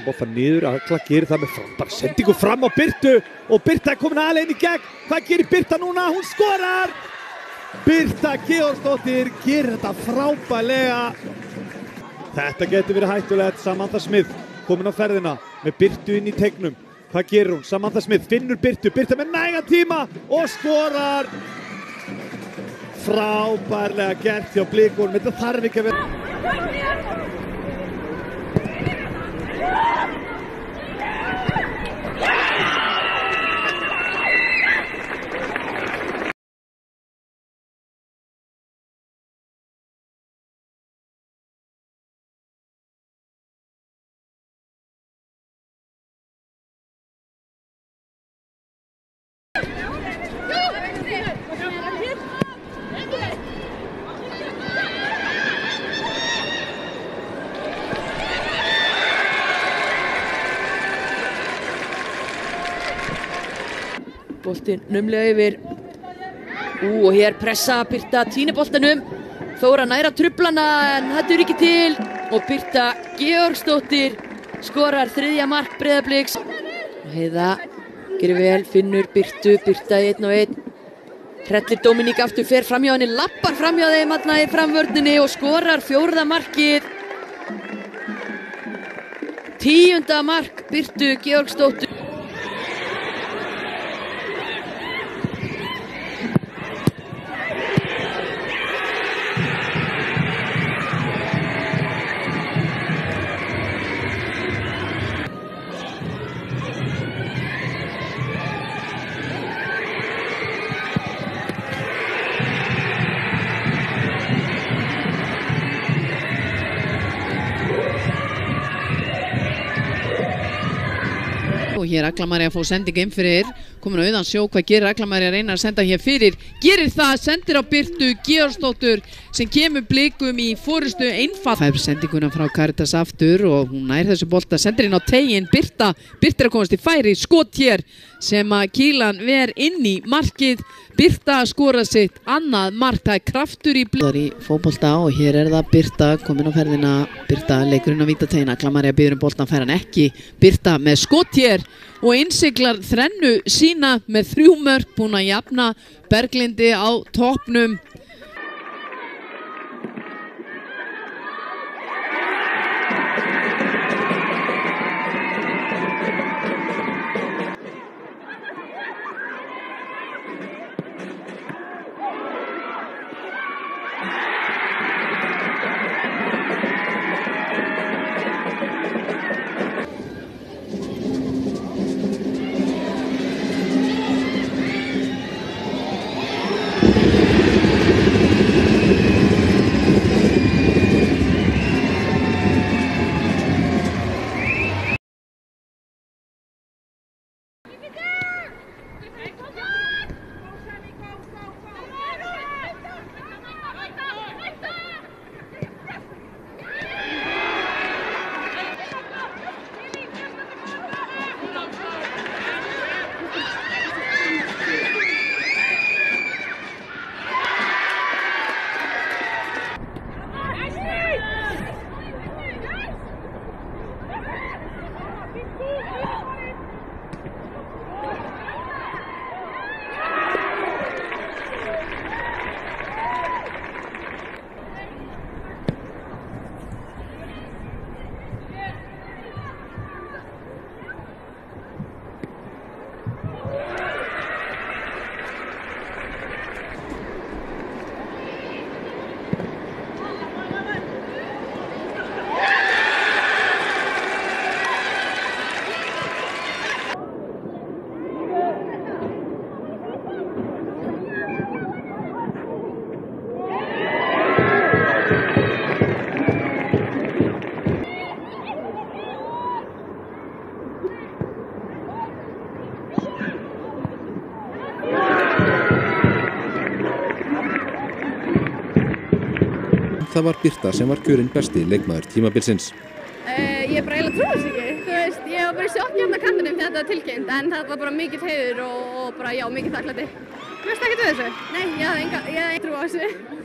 boltan niður, Agla gerir það með frábæra sendingu fram á Birtu og Birta komin alveg inn í gegn. Hvað gerir Birta núna? Hún skorar! Birta Georgsdóttir gerir þetta frábærlega. Þetta getur verið hættulegt. Samantha Smith komin á ferðina með Birtu inn í teignum. Hvað gerir hún? Samantha Smith finnur Birtu, Birta með nægan tíma og skorar! Frábærlega gert hjá Blikunum, þetta þarf ekki að vera. Boltinn naumlega yfir. Og hér pressa Birta Tíni boltanum. Þóra næra trublana en þetta ekki til. Og Birta Georgsdóttir skorar 3. mark Breiðabliks. Heiða gerir vel, finnur Birtu, Birta 1-1. Hrellir Dominík aftur, fer framhjá henni, lappar framhjá þeim þarna í framvörninni og skorar 4. markið. 10. mark Birtu Georgsdóttir. Og hér Agla María að fá sendingu inn fyrir, komin á auðan sjó, hvað gerir Agla María að reyna að senda hér fyrir, gerir það, sendir á Birtu Georgsdóttur sem kemur Blikum í forystu einfalt. Fær sendinguna frá Caritas aftur og hún nær þessu bolta, sendir inn á tegin, Birta er að komast í færi, skot hér sem að Kílan ver inn í markið, Birta skora sitt annað mark, það er kraftur í Blikum. Það er í fótbolta og hér er það Birta komin á ferðina, Birta leikur inn á vítategin, Agla María biður boltan, fær hann ekki, Birta með skot hér og innsiglar þrennu sína með 3 mörk, búin að jafna Berglindi á toppnum. Það var Birta sem var kjörinn besti leikmaður tímabilsins. Ég bara eiginlega trúi þess ekki. Þú veist, ég var bara í sjokki hérna á kantinum þegar þetta var tilkynnt, en þetta var bara mikill heiður og bara já, mikill þakklæti. Þú veist ekkert við þessu? Nei, ég hafði enga trú á þessu.